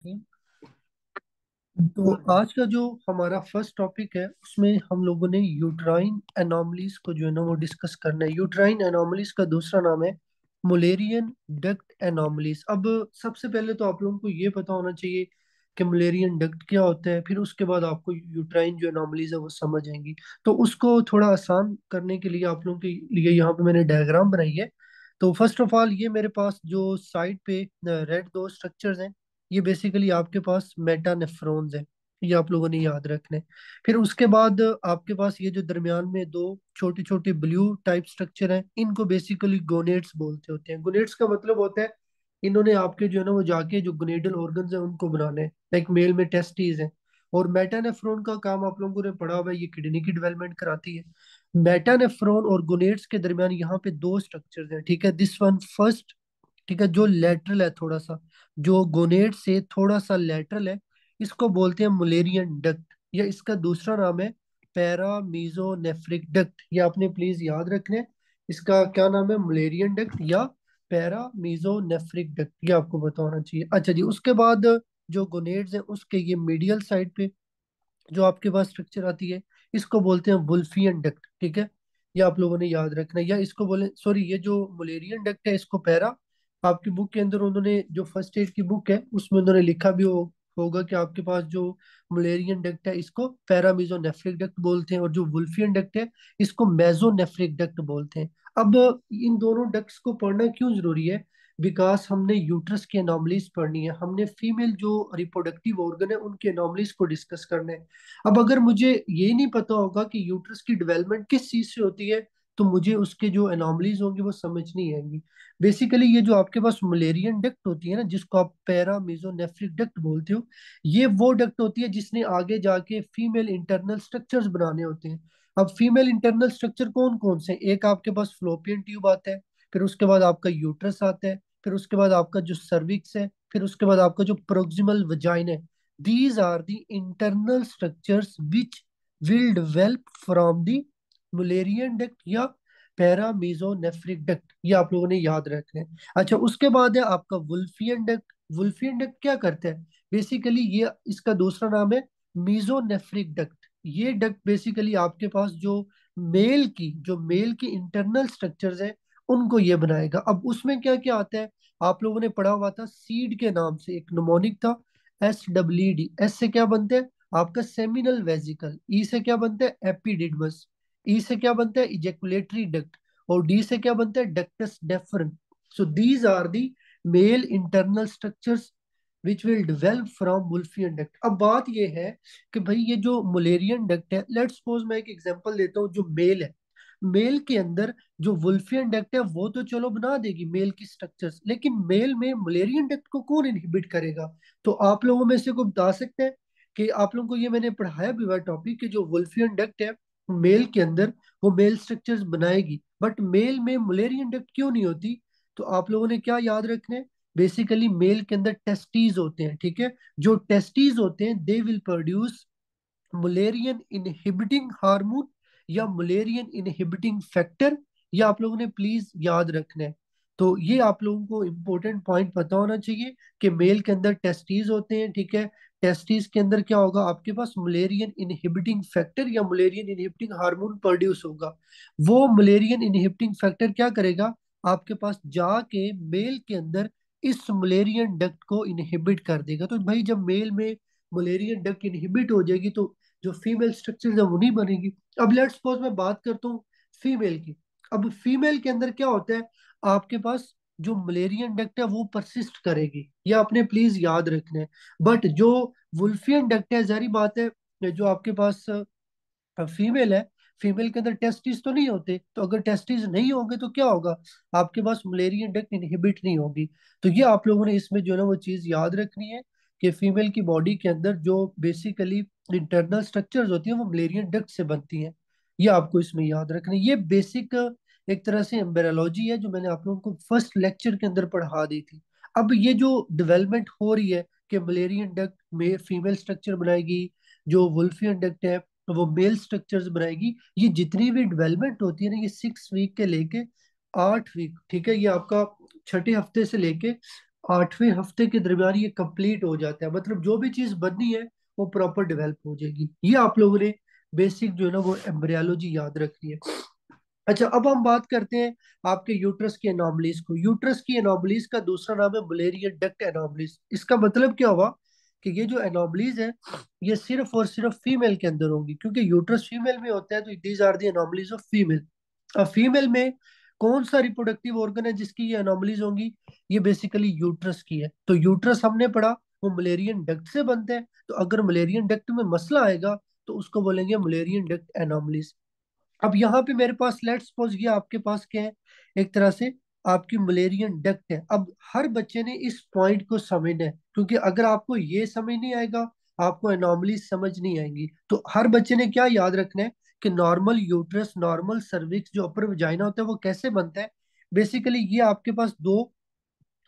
तो आज का जो हमारा फर्स्ट टॉपिक है उसमें हम लोगों ने यूट्राइन एनॉमलीज को जो है ना वो डिस्कस करना है। यूट्राइन एनॉमलीज का दूसरा नाम है मुलेरियन डक्ट एनॉमलीज। अब सबसे पहले तो आप लोगों को ये पता होना चाहिए कि मुलेरियन डक्ट क्या होता है, फिर उसके बाद आपको यूट्राइन जो एनॉमलीज है वो समझ आएंगी। तो उसको थोड़ा आसान करने के लिए आप लोगों के लिए यहाँ पे मैंने डायग्राम बनाई है। तो फर्स्ट ऑफ ऑल ये मेरे पास जो साइड पे रेड दो स्ट्रक्चर्स हैं, ये बेसिकली आपके पास मेटानेफ्रॉन्स है। ये आप लोगों ने याद रखने। फिर उसके बाद आपके पास ये जो दरमियान में दो छोटे छोटे ब्लू टाइप स्ट्रक्चर हैं, इनको बेसिकली गोनेट्स बोलते होते हैं। गोनेट्स का मतलब होता है इन्होंने आपके जो है ना वो जाके जो गोनेडल ऑर्गन्स हैं उनको बनाने हैं। लाइक मेल में टेस्टिस हैं। और मेटानेफ्रॉन का काम आप लोगों ने पढ़ा हुआ है, ये किडनी की डेवलपमेंट कराती है। मेटानेफ्रॉन और गोनेट्स के दरमियान यहाँ पे दो स्ट्रक्चर्स हैं, ठीक है। दिस वन फर्स्ट, ठीक है, जो लेटरल है थोड़ा सा, जो गोनेट से थोड़ा सा लेटरल है, इसको बोलते हैं मुलेरियन डक्ट, या इसका दूसरा नाम है पैरामीजोनेफ्रिक डक्ट। ये आपने प्लीज याद रखने। इसका क्या नाम है? मुलेरियन डक्ट या पैरामीजोनेफ्रिक डक्ट, ये आपको पता होना चाहिए। अच्छा जी, उसके बाद जो गोनेड्स हैं उसके ये मीडियल साइड पे जो आपके पास स्ट्रक्चर आती है, इसको बोलते हैं वुल्फियन डक्ट, ठीक है। ये आप लोगों ने याद रखना है। या इसको बोले, सॉरी, ये जो मुलेरियन डक्ट है इसको पैरा, आपकी बुक के अंदर उन्होंने जो फर्स्ट एड की बुक है उसमें उन्होंने लिखा भी होगा कि आपके पास जो मुलेरियन डक्ट है इसको पैरामीजोनेफ्रिक डक्ट बोलते हैं, और जो वुल्फियन डक्ट है इसको मेसोनेफ्रिक डक्ट बोलते हैं। अब इन दोनों डक्ट्स को पढ़ना क्यों जरूरी है? विकास हमने यूट्रस की एनॉमलीज पढ़नी है, हमने फीमेल जो रिप्रोडक्टिव ऑर्गन है उनके एनॉमलीज को डिस्कस करना है। अब अगर मुझे ये नहीं पता होगा कि यूट्रस की डेवलपमेंट किस चीज से होती है, तो मुझे उसके जो एनॉमलीज होंगी वो समझ नहीं आएंगी। बेसिकली ये जो आपके पास मलेरियन डक्ट होती है ना, जिसको आप पैरा मेसोनेफ्रिक डक्ट बोलते हो, ये वो डक्ट होती है जिसने आगे जाके फीमेल इंटरनल स्ट्रक्चर्स बनाने होते हैं। अब फीमेल इंटरनल स्ट्रक्चर कौन कौन से हैं? एक आपके पास फ्लोपियन ट्यूब आता है, फिर उसके बाद आपका यूट्रस आता है, फिर उसके बाद आपका जो सर्विक्स है, फिर उसके बाद आपका जो प्रोक्सिमल वजाइन है। These are the internal structures which will develop from the Mullerian duct या पैरामीजोनेफ्रिक डक्ट। ये आप लोगों ने याद रखना है। अच्छा, उसके बाद है आपका वुल्फियन डक्ट। वुल्फियन डक्ट क्या करता है? बेसिकली ये इसका दूसरा नाम है मीजोनेफ्रिक डक्ट। ये डक्ट बेसिकली आपके पास जो मेल की इंटरनल स्ट्रक्चर्स है उनको ये बनाएगा। अब उसमें क्या क्या आता है? आप लोगों ने पढ़ा हुआ था सीड के नाम से, एक निमोनिक था SWD। एस से क्या बनता है? आपका सेमिनल वेजिकल। ई से क्या बनता है? एपिडिडमस। ई से क्या बनता है? Ejaculatory duct. और डी से क्या बनता है? Ductus deferens. So these are the male internal structures which will develop from Wolffian duct. अब बात ये है कि भाई ये जो मुलेरियन डक्ट है, लेट्स सपोज मैं एक एग्जांपल देता हूँ, जो मेल है, मेल के अंदर जो वुल्फियन डक्ट है वो तो चलो बना देगी मेल की स्ट्रक्चर्स, लेकिन मेल में मलेरियन डक्ट को कौन इनहिबिट करेगा? तो आप लोगों में से कोई बता सकते हैं कि आप लोगों को ये मैंने पढ़ाया भी हुआ टॉपिक कि जो वुल्फियन डक्ट है मेल के अंदर वो मेल स्ट्रक्चर्स बनाएगी, बट मेल में मलेरियन डक्ट क्यों नहीं होती? तो आप लोगों ने क्या याद रखना है? बेसिकली मेल के अंदर टेस्टीज होते हैं, ठीक है। जो टेस्टीज होते हैं they will produce Mullerian inhibiting hormone या मुलेरियन इनहिबिटिंग फैक्टर। ये आप लोगों ने प्लीज याद रखना है। तो ये आप लोगों को इम्पोर्टेंट पॉइंट पता होना चाहिए कि मेल के अंदर टेस्टीज होते हैं, ठीक है। टेस्टीज के अंदर क्या होगा? आपके पास मुलेरियन इनहिबिटिंग फैक्टर या मुलेरियन इनहिबिटिंग हार्मोन प्रोड्यूस होगा। वो मुलेरियन इनहिबिटिंग फैक्टर क्या करेगा? आपके पास जाके मेल के अंदर इस मुलेरियन डक्ट को इनहिबिट कर देगा। तो भाई जब मेल में मुलेरियन डक्ट इनहिबिट हो जाएगी तो जो फीमेल स्ट्रक्चर है वो नहीं बनेगी। अब लेट्स सपोज मैं बात करता हूँ फीमेल की। अब फीमेल के अंदर क्या होता है? आपके पास जो मलेरियन डक्ट है वो परसिस्ट करेगी, ये आपने प्लीज याद रखना है। बट जो वुल्फियन डक्ट है, जारी बात है, जो आपके पास फीमेल है, फीमेल के अंदर टेस्टिस तो नहीं होते, तो अगर टेस्टिस नहीं होंगे तो क्या होगा? आपके पास मलेरियन डक्ट इनहिबिट नहीं होगी। तो ये आप लोगों ने इसमें जो है ना वो चीज याद रखनी है कि फीमेल की बॉडी के अंदर जो बेसिकली इंटरनल स्ट्रक्चर्स होती हैं वो मलेरियन डक्ट से बनती हैं। ये आपको इसमें याद रखना है। ये बेसिक एक तरह से एम्ब्रियोलॉजी है जो मैंने आप लोगों को फर्स्ट लेक्चर के अंदर पढ़ा दी थी। अब ये जो डेवलपमेंट हो रही है कि मलेरियन डक्ट में फीमेल स्ट्रक्चर बनाएगी, जो वुल्फियन डक्ट है वो मेल स्ट्रक्चर्स बनाएगी, ये जितनी भी डेवलपमेंट होती है ना, ये 6 वीक के लेके 8 वीक, ठीक है, ये आपका छठे हफ्ते से लेके 8वें हफ्ते के दरमियान ये कंप्लीट हो जाता है, मतलब जो भी चीज बननी है वो प्रॉपर डेवलप हो जाएगी। ये आप लोगों ने बेसिक जो है ना वो एम्ब्रियोलॉजी याद रखनी है। अच्छा, अब हम बात करते हैं आपके यूट्रस की एनॉमलीज को। यूट्रस की एनॉमलीज का दूसरा नाम है मुलेरियन डक्ट एनॉमलीज। इसका मतलब क्या हुआ कि ये जो एनॉमलीज है ये सिर्फ और सिर्फ फीमेल के अंदर होंगी, क्योंकि यूट्रस फीमेल में होता है, तो these are the anomalies of female. अब फीमेल में कौन सा रिप्रोडक्टिव ऑर्गन है जिसकी ये एनॉमलीज होंगी? ये बेसिकली यूट्रस की है। तो यूट्रस हमने पढ़ा वो मुलेरियन डक्ट से बनता है, तो अगर मुलेरियन डक्ट में मसला आएगा तो उसको बोलेंगे मुलेरियन डक्ट एनॉमलीज। अब यहाँ पे मेरे पास लेट्स सपोज ये आपके पास क्या है, एक तरह से आपकी मलेरियन डक्ट है। अब हर बच्चे ने इस पॉइंट को समझना है, क्योंकि अगर आपको ये समझ नहीं आएगा आपको एनॉमली समझ नहीं आएंगी। तो हर बच्चे ने क्या याद रखना है कि नॉर्मल यूट्रस, नॉर्मल सर्विक्स, जो अपर वजाइना होता है वो कैसे बनता है। बेसिकली ये आपके पास दो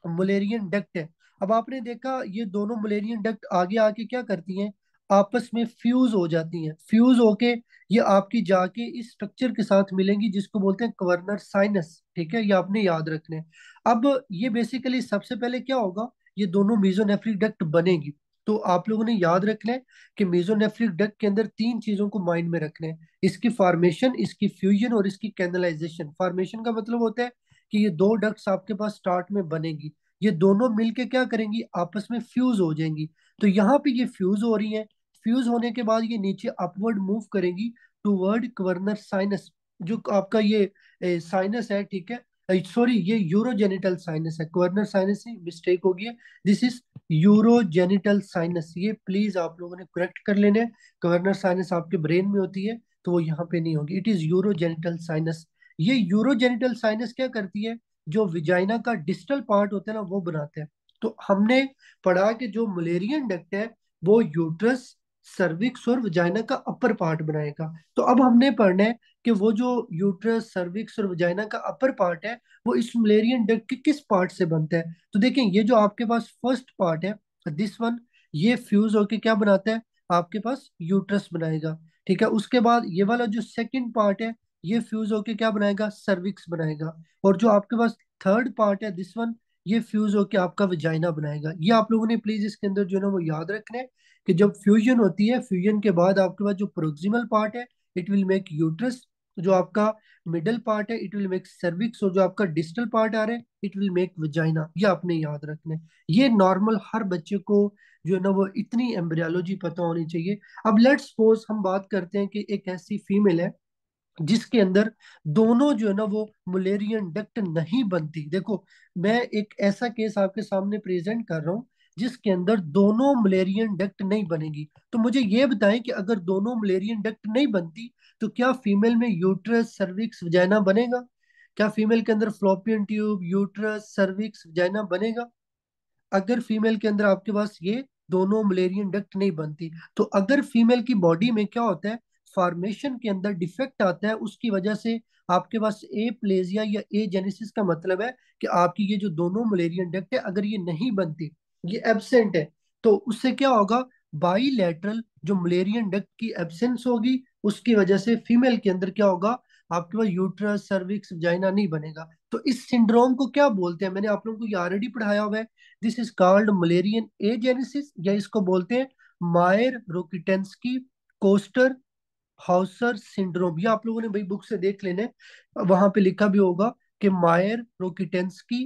मलेरियन डक्ट है। अब आपने देखा ये दोनों मलेरियन डक्ट आगे आके क्या करती हैं, आपस में फ्यूज हो जाती हैं। फ्यूज होके ये आपकी जाके इस स्ट्रक्चर के साथ मिलेंगी जिसको बोलते हैं कवर्नर साइनस। ठीक है, ये आपने याद रखने हैं। अब ये बेसिकली सबसे पहले क्या होगा, ये दोनों मेसोनेफ्रिक डक्ट बनेगी। तो आप लोगों ने याद रखना है कि मेसोनेफ्रिक डक्ट के अंदर तीन चीजों को माइंड में रखना है, इसकी फॉर्मेशन, इसकी फ्यूजन और इसकी कैनलाइजेशन। फॉर्मेशन का मतलब होता है कि ये दो डक्ट्स आपके पास स्टार्ट में बनेगी, ये दोनों मिलके क्या करेंगी, आपस में फ्यूज हो जाएंगी। तो यहाँ पे ये फ्यूज हो रही हैं, फ्यूज होने के बाद ये नीचे अपवर्ड मूव करेंगी टूवर्ड क्वर्नर साइनस। जो आपका ये साइनस है, ठीक है, सॉरी ये यूरोजेनिटल साइनस है, क्वर्नर साइनस से मिस्टेक हो गई है। दिस इज यूरोजेनिटल साइनस, ये प्लीज आप लोगों ने करेक्ट कर लेने हैं। क्वर्नर साइनस आपके ब्रेन में होती है तो वो यहाँ पे नहीं होगी, इट इज यूरोजेनिटल साइनस। ये यूरोजेनिटल साइनस क्या करती है, जो विजाइना का डिस्टल पार्ट होता है ना वो बनाते हैं। तो हमने पढ़ा कि जो मलेरियन डक्ट है वो यूट्रस, सर्विक्स और विजाइना का अपर पार्ट बनाएगा। तो अब हमने पढ़ना है कि वो जो यूट्रस, सर्विक्स और विजाइना का अपर पार्ट है वो इस मलेरियन डक्ट के किस पार्ट से बनता है। तो देखें ये जो आपके पास फर्स्ट पार्ट है, दिस वन, ये फ्यूज होके क्या बनाता है, आपके पास यूट्रस बनाएगा। ठीक है, उसके बाद ये वाला जो सेकंड पार्ट है ये फ्यूज होके क्या बनाएगा, सर्विक्स बनाएगा। और जो आपके पास थर्ड पार्ट है, दिस वन, ये फ्यूज होके आपका विजाइना बनाएगा। ये आप लोगों ने प्लीज इसके अंदर जो है ना वो याद रखना है कि जब फ्यूजन होती है, फ्यूजन के बाद आपके पास जो प्रोक्सिमल पार्ट है इट विल मेक यूट्रस, जो आपका मिडल पार्ट है इट विल मेक सर्विक्स, और जो आपका डिस्टल पार्ट आ रहा है इट विल मेक विजाइना। ये आपने याद रखना है। ये नॉर्मल हर बच्चे को जो है ना वो इतनी एम्ब्रियोलॉजी पता होनी चाहिए। अब लेट्स सपोज हम बात करते हैं कि एक ऐसी फीमेल है जिसके अंदर दोनों जो है ना वो मुलेरियन डक्ट नहीं बनती। देखो मैं एक ऐसा केस आपके सामने प्रेजेंट कर रहा हूँ जिसके अंदर दोनों मुलेरियन डक्ट नहीं बनेगी। तो मुझे ये बताएं कि अगर दोनों मुलेरियन डक्ट नहीं बनती तो क्या फीमेल में यूट्रस, सर्विक्स, वजाइना बनेगा? क्या फीमेल के अंदर fallopian tube, uterus, cervix, vagina बनेगा? अगर फीमेल के अंदर आपके पास ये दोनों मलेरियन डक्ट नहीं बनती, तो अगर फीमेल की बॉडी में क्या होता है, फॉर्मेशन के अंदर डिफेक्ट आता है, उसकी वजह से आपके पास ए प्लेजिया या ए जेनेसिस का मतलब है कि आपकी ये जो दोनों मलेरियन डक्ट है अगर ये नहीं बनती, ये एब्सेंट है, तो उससे क्या होगा, बाईलैटरल जो मलेरियन डक्ट की एब्सेंस होगी उसकी वजह से फीमेल के अंदर क्या होगा, आपके पास यूट्रस, सर्विक्स, वजाइना नहीं बनेगा। तो इस सिंड्रोम को क्या बोलते हैं, मैंने आप लोगों को ये ऑलरेडी पढ़ाया हुआ है। This is called Mullerian agenesis, या इसको बोलते हैं मायर रोकिटेंस्की कोस्टर हाउसर सिंड्रोम। ये आप लोगों ने भाई बुक से देख लेने, वहां पे लिखा भी होगा कि मायर रोकिटेंस्की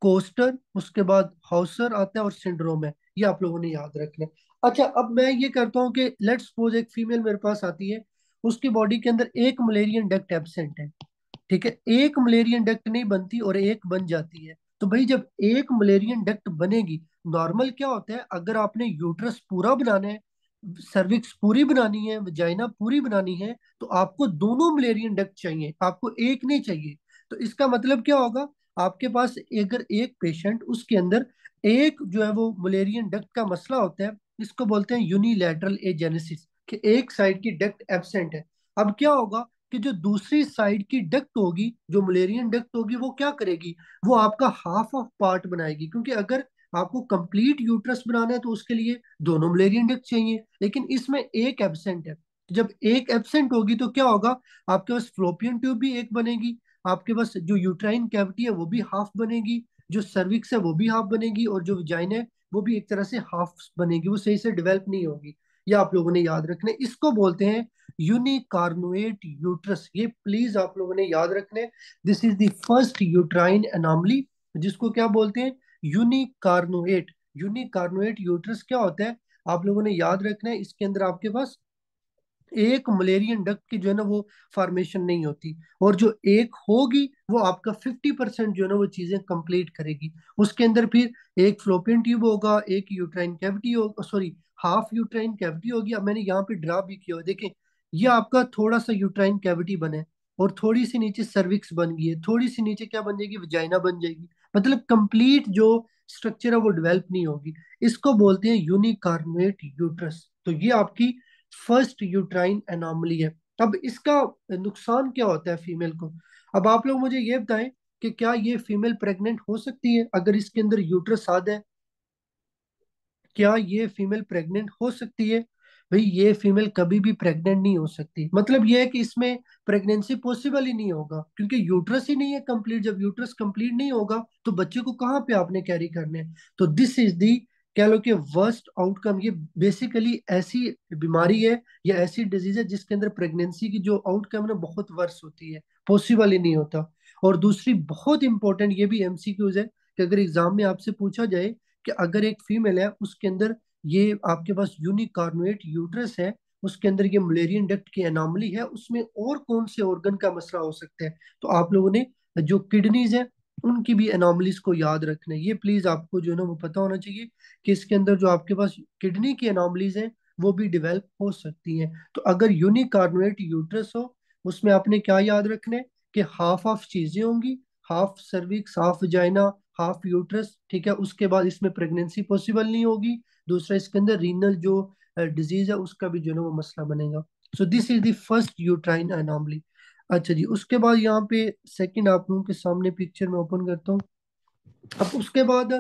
कोस्टर, उसके बाद हाउसर आता है और सिंड्रोम है। ये आप लोगों ने याद रखना है। अच्छा, अब मैं ये करता हूँ कि लेट्स सपोज एक फीमेल मेरे पास आती है, उसकी बॉडी के अंदर एक मलेरियन डक्ट एब्सेंट है। ठीक है, एक मलेरियन डक्ट नहीं बनती और एक बन जाती है। तो भाई जब एक मलेरियन डक्ट बनेगी, नॉर्मल क्या होता है, अगर आपने यूट्रस पूरा बनाना है, सर्विक्स पूरी बनानी है, वजाइना पूरी बनानी है, तो आपको दोनों मलेरियन डक्ट चाहिए, आपको एक नहीं चाहिए। तो इसका मतलब क्या होगा, आपके पास अगर एक पेशेंट, उसके अंदर एक जो है वो मलेरियन डक्ट का मसला होता है, इसको बोलते हैं यूनिलैटरल एजेनेसिस, कि एक साइड की डक्ट एब्सेंट है। अब क्या होगा कि जो दूसरी साइड की डक्ट होगी, जो मलेरियन डक्ट होगी, वो क्या करेगी, वो आपका हाफ ऑफ पार्ट बनाएगी। क्योंकि अगर आपको कंप्लीट यूट्रस बनाना है तो उसके लिए दोनों मलेरियन डक्ट चाहिए, लेकिन इसमें एक एब्सेंट है। जब एक एब्सेंट होगी तो क्या होगा, आपके पास फ्लोपियन ट्यूब भी एक बनेगी, आपके पास जो यूट्राइन कैविटी है वो भी हाफ बनेगी, जो सर्विक्स है वो भी हाफ बनेगी, और जो वजाइना है वो भी एक तरह से हाफ बनेगी, वो सही से डेवलप नहीं होगी। ये आप लोगों ने याद रखना है। इसको बोलते हैं यूनिकार्नुएट यूट्रस। ये प्लीज आप लोगों ने याद रखना है। This is the first uterine anomaly, जिसको क्या बोलते हैं, यूनिकार्नुएट। यूनिकार्नुएट यूट्रस क्या होता है, आप लोगों ने याद रखना है। इसके अंदर आपके पास एक मलेरियन डक्ट की जो है ना वो फॉर्मेशन नहीं होती, और जो एक होगी वो आपका 50% जो है ना वो चीजें कंप्लीट करेगी। उसके अंदर फिर एक फ्लोपियन ट्यूब होगा, एक यूट्राइन कैविटी होगा, सॉरी हाफ यूट्राइन कैविटी होगी। अब मैंने यहाँ पे ड्रा भी किया हो, देखें, ये आपका थोड़ा सा यूट्राइन कैविटी बने, और थोड़ी सी नीचे सर्विक्स बन गई है, थोड़ी सी नीचे क्या बन जाएगी, वजाइना बन जाएगी। मतलब कंप्लीट जो स्ट्रक्चर है वो डेवलप नहीं होगी। इसको बोलते हैं यूनिकार्नुएट यूट्रस। तो ये आपकी फर्स्ट यूट्राइन एनॉमली है। अब इसका नुकसान क्या होता है फीमेल को। अब आप लोग मुझे ये बताएं कि क्या ये फीमेल प्रेग्नेंट हो सकती है अगर इसके अंदर यूट्रस आ जाए। क्या ये फीमेल प्रेग्नेंट हो सकती है? भाई ये फीमेल कभी भी प्रेग्नेंट नहीं हो सकती। मतलब ये है कि इसमें प्रेगनेंसी पॉसिबल ही नहीं होगा, क्योंकि यूट्रस ही नहीं है कंप्लीट। जब यूट्रस कंप्लीट नहीं होगा तो बच्चे को कहाँ पे आपने कैरी करने हैं। तो दिस इज दी, कह लो कि वर्स्ट आउटकम। ये बेसिकली ऐसी बीमारी है या ऐसी डिजीज है जिसके अंदर प्रेगनेंसी की जो आउटकम है ना बहुत वर्स होती है, पॉसिबल ही नहीं होता। और दूसरी बहुत इंपॉर्टेंट, ये भी एमसीक्यूज है, कि अगर एग्जाम में आपसे पूछा जाए कि अगर एक फीमेल है उसके अंदर ये आपके पास यूनिकार्नुएट यूट्रस है, उसके अंदर ये मलेरियन डक्ट की एनॉमली है, उसमें और कौन से ऑर्गन का मसला हो सकता है। तो आप लोगों ने जो किडनीज है उनकी भी एनॉमलीज को याद रखना है। ये प्लीज आपको जो है ना वो पता होना चाहिए कि इसके अंदर जो आपके पास किडनी की एनॉमलीज हैं वो भी डिवेल्प हो सकती हैं। तो अगर यूनिकार्नुएट यूट्रस हो, उसमें आपने क्या याद रखना है कि हाफ ऑफ चीजें होंगी, half cervix, half vagina, half uterus, ठीक है। उसके बाद इसमें प्रेगनेंसी पॉसिबल नहीं होगी। दूसरा, इसके अंदर रीनल जो डिजीज है उसका भी जो है ना वो मसला बनेगा। So this is the first uterine anomaly. अच्छा जी, उसके बाद यहाँ पे सेकंड आप लोगों के सामने पिक्चर में ओपन करता हूँ। अब उसके बाद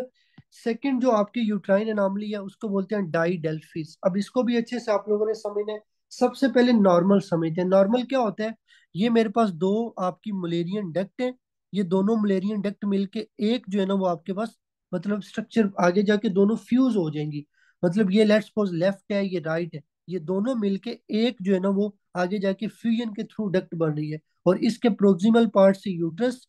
सेकंड जो आपकी यूट्राइन एनॉमली है उसको बोलते हैं डाइडेल्फिस। अब इसको भी अच्छे से आप लोगों ने समझना है। सबसे पहले नॉर्मल समझते हैं। नॉर्मल क्या होता है, ये मेरे पास दो आपकी मलेरियन डक्ट है। ये दोनों मलेरियन डक्ट मिलके एक जो है ना वो आपके पास मतलब स्ट्रक्चर आगे जाके दोनों फ्यूज हो जाएंगी। मतलब ये लेट्स सपोज लेफ्ट है, ये राइट है, ये दोनों मिलके एक जो है ना वो आगे जाके फ्यूजन के थ्रू डक्ट बन रही है, और इसके प्रोक्सिमल पार्ट से यूट्रस,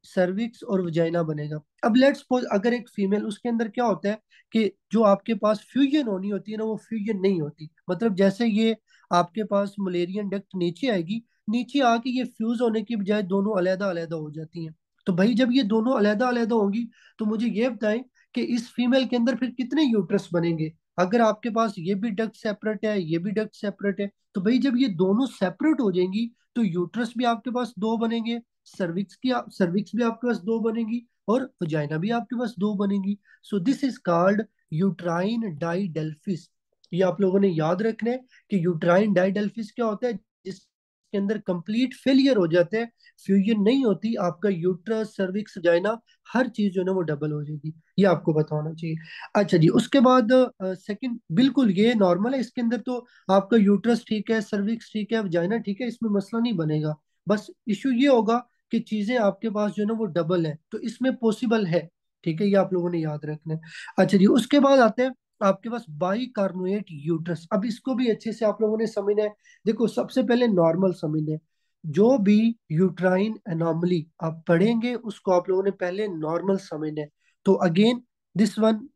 सर्विक्स और वजाइना बनेगा। अब लेट्स सपोज अगर एक फीमेल, उसके अंदर क्या होता है कि जो आपके पास फ्यूजन होनी होती है ना वो फ्यूजन नहीं होती। मतलब जैसे ये आपके पास मलेरियन डक्ट नीचे आएगी, नीचे आके ये फ्यूज होने की बजाय दोनों अलग अलग हो जाती हैं। तो भाई जब ये दोनों अलग अलग होंगी तो मुझे ये बताएं कि इस फीमेल के अंदर फिर कितने यूट्रस बनेंगे। अगर आपके पास ये भी डक्ट सेपरेट है, ये भी डक्ट सेपरेट है, तो भाई जब ये दोनों सेपरेट हो जाएंगी तो यूट्रस भी आपके पास दो बनेंगे, सर्विक्स भी आपके पास दो बनेगी, और वजाइना भी आपके पास दो बनेगी। So this is called uterine didelphys. ये आप लोगों ने याद रखना है कि यूट्राइन डाइडेल्फिस क्या होता है, जिसके अंदर कंप्लीट फेलियर हो जाते हैं, फ्यूजन नहीं होती, आपका यूट्रस, सर्विक्स, वजाइना हर चीज जो है ना वो डबल हो जाएगी। ये आपको पता होना चाहिए। अच्छा जी, उसके बाद सेकंड, बिल्कुल ये नॉर्मल है। इसके अंदर तो आपका यूट्रस ठीक है, सर्विक्स ठीक है, वजाइना ठीक है, इसमें मसला नहीं बनेगा। बस इशू ये होगा कि चीजें आपके पास जो है ना वो डबल है, तो इसमें पॉसिबल है। ठीक है, ये आप लोगों ने याद रखना है। अच्छा जी, उसके बाद आते हैं आपके पास बाई कार्नुएट यूट्रस। अब इसको भी अच्छे से आप लोगों ने समझना है। देखो सबसे पहले नॉर्मल समझना है। जो भी यूट्राइन एनॉमली आप पढ़ेंगे उसको आप लोगों ने पहले नॉर्मल समझना है। तो again, this one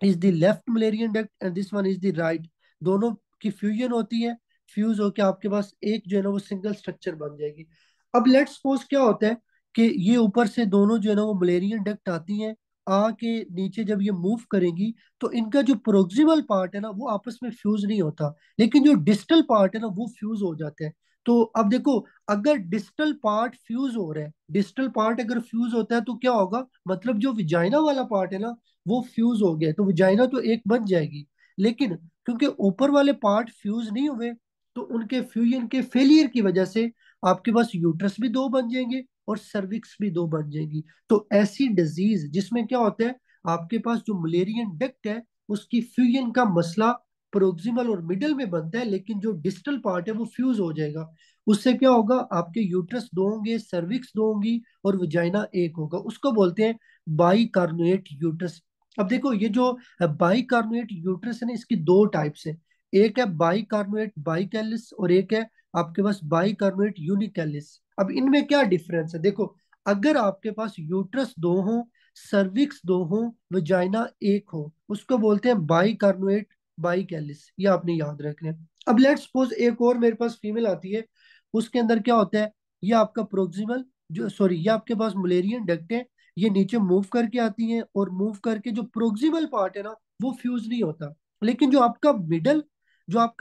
is the left Mullerian duct and this one is the right. दोनों की फ्यूजन होती है, फ्यूज होके आपके पास एक जो है ना वो सिंगल स्ट्रक्चर बन जाएगी। अब लेट्स सपोज क्या होता है कि ये ऊपर से दोनों जो है ना वो मलेरियन डक्ट आती हैं, आके नीचे जब ये मूव करेंगी तो इनका जो प्रोक्सिमल पार्ट है ना वो आपस में फ्यूज नहीं होता, लेकिन जो डिस्टल पार्ट है ना वो फ्यूज हो जाते हैं। तो अब देखो, अगर डिस्टल पार्ट फ्यूज हो रहा है, डिस्टल पार्ट अगर फ्यूज होता है तो क्या होगा, मतलब जो विजाइना वाला पार्ट है ना वो फ्यूज हो गया, तो वजाइना तो एक बन जाएगी। लेकिन क्योंकि ऊपर वाले पार्ट फ्यूज नहीं हुए, तो उनके फ्यूजन के फेलियर की वजह से आपके पास यूट्रस भी दो बन जाएंगे और सर्विक्स भी दो बन जाएगी। तो ऐसी डिजीज जिसमें क्या होता है, आपके पास जो मलेरियन डक्ट है उसकी फ्यूजन का मसला प्रोक्सिमल और मिडल में बनता है, लेकिन जो डिस्टल पार्ट है वो फ्यूज हो जाएगा। उससे क्या होगा, आपके यूट्रस दो होंगे, सर्विक्स दो होंगी, और वजाइना एक होगा। उसको बोलते हैं बाइकार्नुएट यूट्रस। अब देखो ये जो बाइकार्नुएट यूट्रस है ना, इसकी दो टाइप्स है। एक है बाइकार्नुएट बाइकैलिस और एक है आपके पास बाइकार्नुएट यूनिकैलिस। अब इनमें क्या डिफरेंस है देखो, अगर आपके पास यूट्रस दो हो, सर्विक्स दो हो, वजाइना एक हो, उसको बोलते हैं बाइकार्नुएट बाइकैलिस। ये आपने याद रखना है। अब लेट्स सपोज एक और मेरे पास फीमेल आती है, उसके अंदर क्या होता है, ये आपका प्रोक्सिमल जो सॉरी ये आपके पास मुलेरियन डक्ट है, ये नीचे मूव करके आती हैं और मूव करके जो प्रोक्सिमल पार्ट है ना वो फ्यूज नहीं होता, लेकिन जो आपका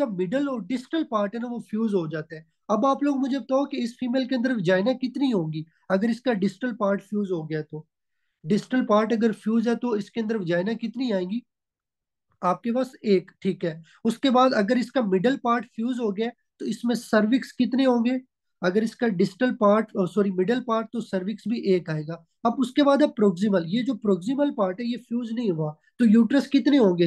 मिडल और डिस्टल पार्ट है ना वो फ्यूज हो जाता है। अब आप लोग मुझे बताओ कि इस फीमेल के अंदर वजाइना कितनी होंगी अगर इसका डिस्टल पार्ट फ्यूज हो गया तो। डिस्टल पार्ट अगर फ्यूज है तो इसके अंदर वजाइना कितनी आएंगी आपके पास, एक, ठीक है। उसके बाद अगर इसका मिडल पार्ट फ्यूज हो गया तो इसमें सर्विक्स कितने होंगे, अगर इसका distal part sorry middle part तो सर्विक्स भी एक आएगा। अब उसके बाद है प्रोक्सिमल, ये जो प्रोक्सिमल पार्ट है ये फ्यूज नहीं हुआ, तो यूट्रस कितने होंगे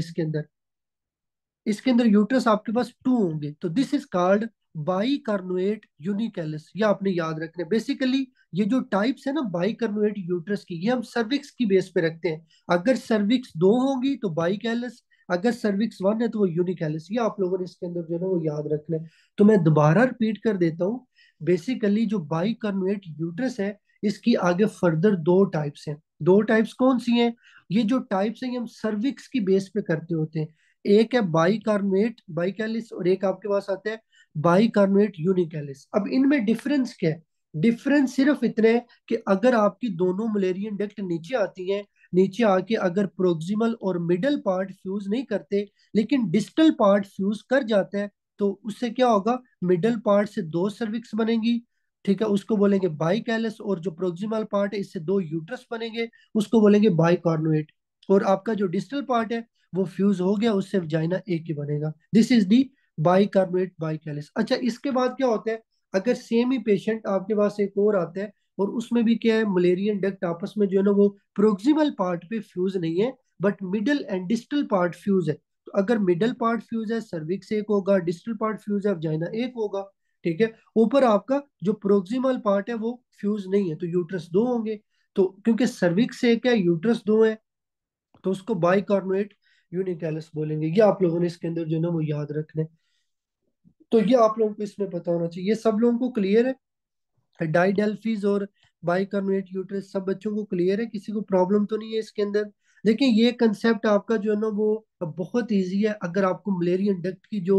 इसके अंदर यूट्रस आपके पास टू होंगे। तो दिस इज कॉल्ड बाइकार्नुएट यूनिकैलिस। ये आपने याद रखना है। बेसिकली ये जो टाइप्स है ना बाइकार्नुएट यूट्रस की, ये हम सर्विक्स की बेस पे रखते हैं। अगर सर्विक्स दो होंगी तो बाइकैलिस, अगर सर्विक्स वन है तो वो यूनिकैलिस। ये आप लोगों ने इसके अंदर जो है ना वो याद रखना है। तो मैं दोबारा रिपीट कर देता हूँ। बेसिकली जो बाइकार्नुएट यूट्रस है, इसकी आगे फर्दर दो टाइप्स हैं। दो टाइप्स कौन सी हैं, ये जो टाइप्स हैं ये हम सर्विक्स की बेस पे करते होते हैं। एक है बाइकार्बोनेट बाइकैलिस और एक आपके पास आता है बाइकार्बोनेट यूनिकैलिस। अब इनमें डिफरेंस क्या है, डिफरेंस सिर्फ इतने हैं कि अगर आपकी दोनों मलेरियन डक्ट नीचे आती हैं, नीचे आके अगर प्रोक्सिमल और मिडल पार्ट फ्यूज नहीं करते लेकिन डिस्टल पार्ट फ्यूज कर जाता है, तो उससे क्या होगा, मिडल पार्ट से दो सर्विक्स बनेंगी, ठीक है, उसको बोलेंगे बाइकैलिस। और जो प्रोक्सिमल पार्ट है इससे दो यूट्रस बनेंगे, उसको बोलेंगे बाइकार्बोनेट। और आपका जो डिस्टल पार्ट है वो फ्यूज हो गया, उससे वजाइना एक ही बनेगा। This is the bicornuate bicollis. अच्छा इसके बाद क्या होता है, अगर सेम ही पेशेंट आपके पास एक और आता है और उसमें भी क्या है, मलेरियन डक्ट आपस में जो है ना वो प्रोक्सिमल पार्ट पे फ्यूज नहीं है but middle and distal part fuse है। तो अगर मिडल पार्ट फ्यूज है सर्विक्स एक होगा, डिस्टल पार्ट फ्यूज है वजाइना एक होगा, ठीक है। ऊपर आपका जो प्रोक्सिमल पार्ट है वो फ्यूज नहीं है तो यूट्रस दो होंगे। तो क्योंकि सर्विक्स एक है यूट्रस दो है, तो उसको बाइकार्बोनेट यूनिकैलिस बोलेंगे। ये आप लोगों ने इसके अंदर जो है ना वो याद रखना है। तो ये आप लोगों को इसमें पता होना चाहिए। ये सब लोगों को क्लियर है, डाइडेल्फीज और बाइकार्बोनेट यूट्रस सब बच्चों को क्लियर है, किसी को प्रॉब्लम तो नहीं है इसके अंदर। देखिए ये कंसेप्ट आपका जो है ना वो बहुत इजी है, अगर आपको मलेरियन डक्ट की जो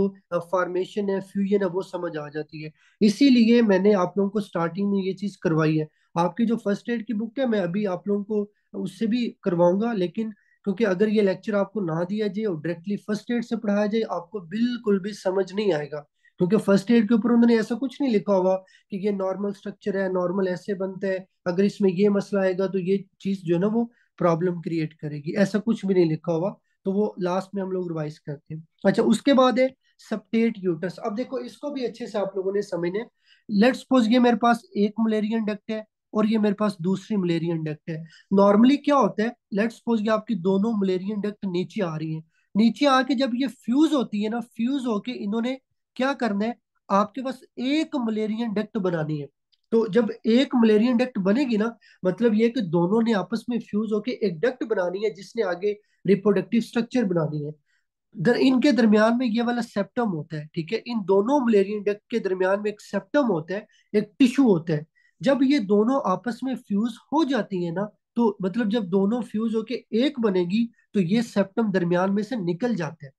फॉर्मेशन है फ्यूजन है वो समझ आ जाती है। इसीलिए मैंने आप लोगों को स्टार्टिंग में ये चीज करवाई है। आपकी जो फर्स्ट एड की बुक है मैं अभी आप लोगों को उससे भी करवाऊंगा, लेकिन क्योंकि अगर ये लेक्चर आपको ना दिया जाए और डायरेक्टली फर्स्ट एड से पढ़ाया जाए आपको बिल्कुल भी समझ नहीं आएगा। क्योंकि फर्स्ट एड के ऊपर उन्होंने ऐसा कुछ नहीं लिखा होगा कि ये नॉर्मल स्ट्रक्चर है, नॉर्मल ऐसे बनता है, अगर इसमें ये मसला आएगा तो ये चीज जो है ना वो प्रॉब्लम क्रिएट करेगी, ऐसा कुछ भी नहीं लिखा होगा। तो वो लास्ट में हम लोग रिवाइज करते हैं। अच्छा उसके बाद है सेप्टेट यूट्रस। अब देखो इसको भी अच्छे से आप लोगों ने समझना है। लेट्स सपोज ये मेरे पास एक मलेरियन डक्ट है और ये मेरे पास दूसरी मलेरियन डक्ट है। नॉर्मली क्या होता है, लेट्स सपोज ये आपकी दोनों मलेरियन डक्ट नीचे आ रही है, नीचे आके जब ये फ्यूज होती है ना, फ्यूज होके इन्होंने क्या करना है, आपके पास एक मलेरियन डक्ट बनानी है। तो जब एक मलेरियन डक्ट बनेगी ना, मतलब ये कि दोनों ने आपस में फ्यूज होके एक डक्ट बनानी है जिसने आगे रिप्रोडक्टिव स्ट्रक्चर बनानी है। इनके दरमियान में ये वाला सेप्टम होता है, ठीक है, इन दोनों मलेरियन डक्ट के दरमियान में एक सेप्टम होता है, एक टिश्यू होता है। जब ये दोनों आपस में फ्यूज हो जाती है ना, तो मतलब जब दोनों फ्यूज होके एक बनेगी तो ये सेप्टम दरमियान में से निकल जाता है।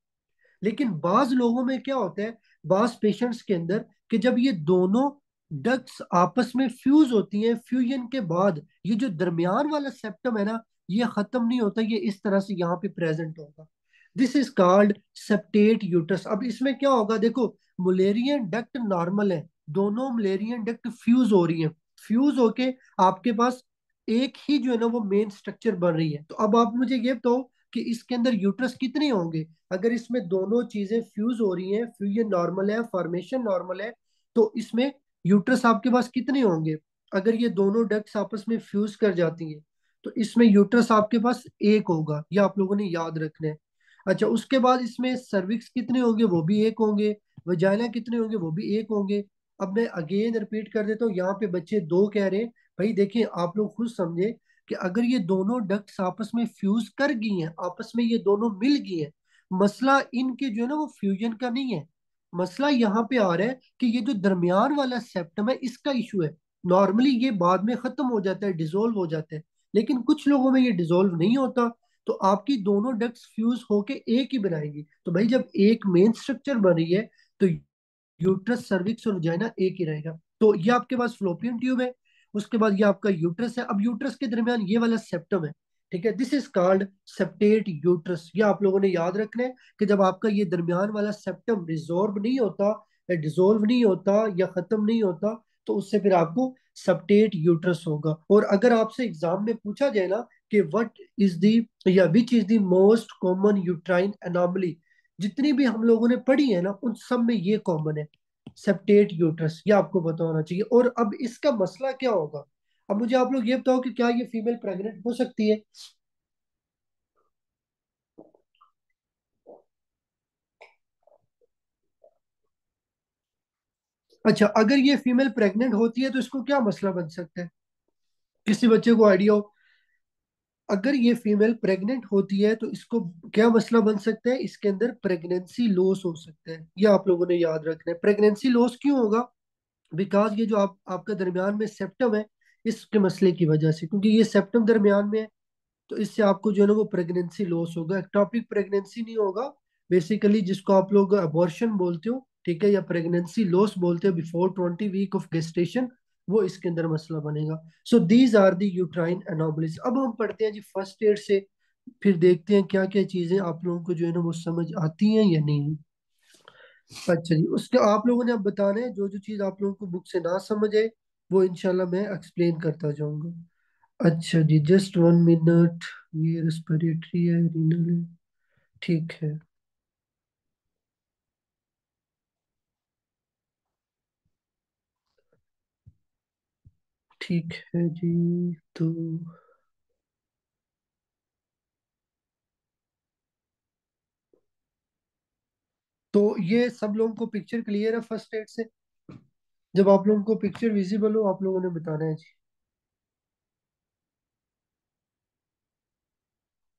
लेकिन बाज लोगों में क्या होता है, बाज पेशेंट्स के अंदर, कि जब ये दोनों डक्ट्स आपस में फ्यूज होती हैं, फ्यूजन के बाद ये जो दरमियान वाला सेप्टम है ना ये खत्म नहीं होता, ये इस तरह से यहाँ पे प्रेजेंट होगा। This is called septate uterus. अब इसमें क्या होगा देखो, मुलेरियन डक्ट नॉर्मल है, दोनों मुलेरियन डक्ट फ्यूज हो रही है, फ्यूज होके आपके पास एक ही जो है ना वो मेन स्ट्रक्चर बन रही है। तो अब आप मुझे ये बताओ कि इसके अंदर यूट्रस कितने होंगे, अगर इसमें दोनों चीजें फ्यूज हो रही हैं, फ्यूजन नॉर्मल है, फॉर्मेशन नॉर्मल है, तो इसमें यूट्रस आपके पास कितने होंगे, अगर ये दोनों डक्ट्स आपस में फ्यूज कर जाती हैं तो इसमें यूट्रस आपके पास एक होगा, ये आप लोगों ने याद रखना है। अच्छा उसके बाद इसमें सर्विक्स कितने होंगे, वो भी एक होंगे, वजाइना कितने होंगे, वो भी एक होंगे। अब मैं अगेन रिपीट कर देता हूँ, यहाँ पे बच्चे दो कह रहे हैं, भाई देखिए आप लोग खुद समझे कि अगर ये दोनों डक्ट्स आपस में फ्यूज कर गई हैं, आपस में ये दोनों मिल गई हैं, मसला इनके जो है ना वो फ्यूजन का नहीं है। मसला यहाँ पे आ रहा है कि ये जो दरमियान वाला सेप्टम है इसका इशू है। नॉर्मली ये बाद में खत्म हो जाता है, डिसोल्व हो जाता है, लेकिन कुछ लोगों में ये डिसोल्व नहीं होता। तो आपकी दोनों डक्ट्स फ्यूज होके एक ही बनाएगी। तो भाई जब एक मेन स्ट्रक्चर बन रही है तो यूट्रस, सर्विक्स और वजाइना एक ही रहेगा। तो ये आपके पास फ्लोपियन ट्यूब है, उसके बाद ये आपका यूट्रस है। अब यूट्रस के दरमियान ये वाला सेप्टम है, ठीक है, this is called septate uterus. ये आप लोगों ने याद रखना है कि जब आपका ये दरमियान वाला सेप्टम रिजॉर्ब नहीं होता या डिसोल्व नहीं होता या खत्म नहीं होता, तो उससे फिर आपको सेप्टेट यूट्रस होगा। और अगर आपसे एग्जाम में पूछा जाए ना कि व्हाट इज दी या which is the most common uterine anomaly, जितनी भी हम लोगों ने पढ़ी है ना उन सब में ये कॉमन है, सेप्टेट यूट्रस। ये आपको पता होना चाहिए। और अब इसका मसला क्या होगा? अब मुझे आप लोग ये बताओ कि क्या ये फीमेल प्रेग्नेंट हो सकती है? अच्छा, अगर ये फीमेल प्रेग्नेंट होती है तो इसको क्या मसला बन सकता है? किसी बच्चे को आइडिया हो? अगर ये फीमेल प्रेग्नेंट होती है तो इसको क्या मसला बन सकता है? इसके अंदर प्रेगनेंसी लॉस हो सकता है। ये आप लोगों ने याद रखना है। प्रेगनेंसी लॉस क्यों होगा? बिकॉज ये जो आपका दरमियान में सेप्टम है, इसके मसले की वजह से, क्योंकि ये सेप्टम दरमियान में है, तो इससे आपको जो है ना वो प्रेगनेंसी लॉस होगा। एक्टॉपिक प्रेगनेंसी नहीं होगा, बेसिकली जिसको आप लोग अबॉर्शन बोलते हो, ठीक है, या प्रेगनेंसी लॉस बोलते हो बिफोर 20 वीक ऑफ गेस्टेशन, वो इसके अंदर मसला बनेगा। So these are the uterine anomalies. अब हम पढ़ते हैं जी फर्स्ट एड से, फिर देखते हैं क्या क्या चीजें आप लोगों को जो है ना वो समझ आती हैं या नहीं। अच्छा जी, उसके आप लोगों ने अब बताना है जो जो चीज आप लोगों को बुक से ना समझ आए, वो इंशाल्लाह मैं एक्सप्लेन करता जाऊंगा। अच्छा जी, जस्ट 1 मिनट। ये रेस्पिरेटरी है, रीनल है, ठीक है। ठीक है जी। तो तो ये सब लोगों को पिक्चर क्लियर है फर्स्ट एड से? जब आप लोगों को पिक्चर विजिबल हो आप लोगों ने बताना है जी।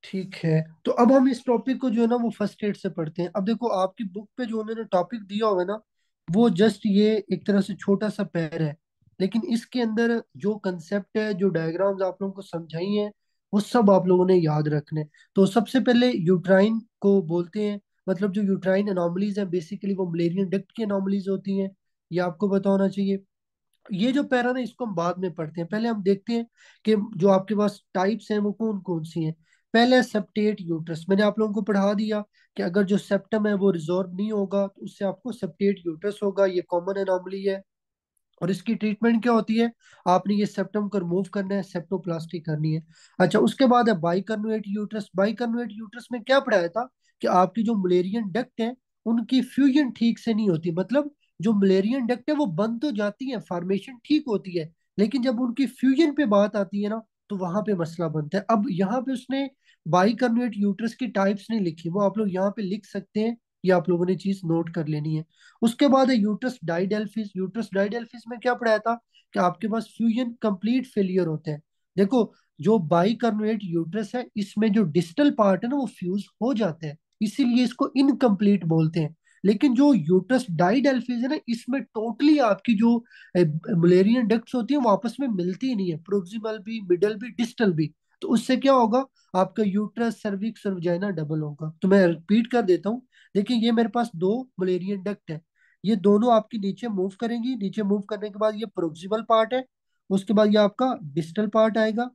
ठीक है, तो अब हम इस टॉपिक को जो है ना वो फर्स्ट एड से पढ़ते हैं। अब देखो आपकी बुक पे जो उन्होंने टॉपिक दिया हुआ है ना, वो जस्ट ये एक तरह से छोटा सा पैर है, लेकिन इसके अंदर जो कंसेप्ट है, जो डायग्राम्स आप लोगों को समझाई हैं, वो सब आप लोगों ने याद रखने। तो सबसे पहले यूट्राइन को बोलते हैं, मतलब जो यूट्राइन एनॉमलीज हैं बेसिकली वो मलेरियन डक्ट की एनॉमलीज होती हैं। ये आपको पता होना चाहिए। ये जो पैरा ना इसको हम बाद में पढ़ते हैं, पहले हम देखते हैं कि जो आपके पास टाइप्स हैं वो कौन कौन सी हैं। पहले है सेप्टेट यूट्रस। मैंने आप लोगों को पढ़ा दिया कि अगर जो सेप्टम है वो रिजॉर्व नहीं होगा तो उससे आपको सेप्टेट यूट्रस होगा। ये कॉमन एनॉमली है। और इसकी ट्रीटमेंट क्या होती है? आपने ये सेप्टम को रिमूव करना है, सेप्टोप्लास्टी करनी है। अच्छा, उसके बाद है बाइकर्नुएट यूट्रस। बाइकर्नुएट यूट्रस में क्या पढ़ाया था कि आपकी जो मलेरियन डक्ट है उनकी फ्यूजन ठीक से नहीं होती। मतलब जो मलेरियन डक्ट है वो बंद तो जाती है, फॉर्मेशन ठीक होती है, लेकिन जब उनकी फ्यूजन पे बात आती है ना तो वहां पे मसला बनता है। अब यहाँ पे उसने बाइकर्नुएट यूट्रस की टाइप्स नहीं लिखी, वो आप लोग यहाँ पे लिख सकते हैं। ये आप लोगों ने चीज नोट कर लेनी है। उसके बाद है यूट्रस डाइडेल्फिस। यूट्रस डाइडेल्फिस में क्या पढ़ाया था कि आपके पास फ्यूजन कंप्लीट फेलियर होते हैं। देखो, जो बाइकार्बोनेट यूट्रस है इसमें जो डिस्टल पार्ट है ना वो फ्यूज हो जाते हैं, इसीलिए इसको इनकम्प्लीट बोलते हैं। लेकिन जो यूट्रस डाइडेल्फिस है ना इसमें टोटली आपकी जो मलेरियन डक्ट्स होती है वो आपस में मिलती ही नहीं है, प्रोक्सिमल भी, मिडल भी, डिस्टल भी। तो उससे क्या होगा? आपका यूट्रस, सर्विक्स और वजाइना डबल होगा। तो मैं रिपीट कर देता हूँ। देखिए, ये मेरे पास दो मलेरियन डक्ट है, ये दोनों आपकी नीचे मूव करेंगी। नीचे मूव करने के बाद ये प्रोक्सिमल पार्ट है, उसके बाद ये आपका डिस्टल पार्ट आएगा,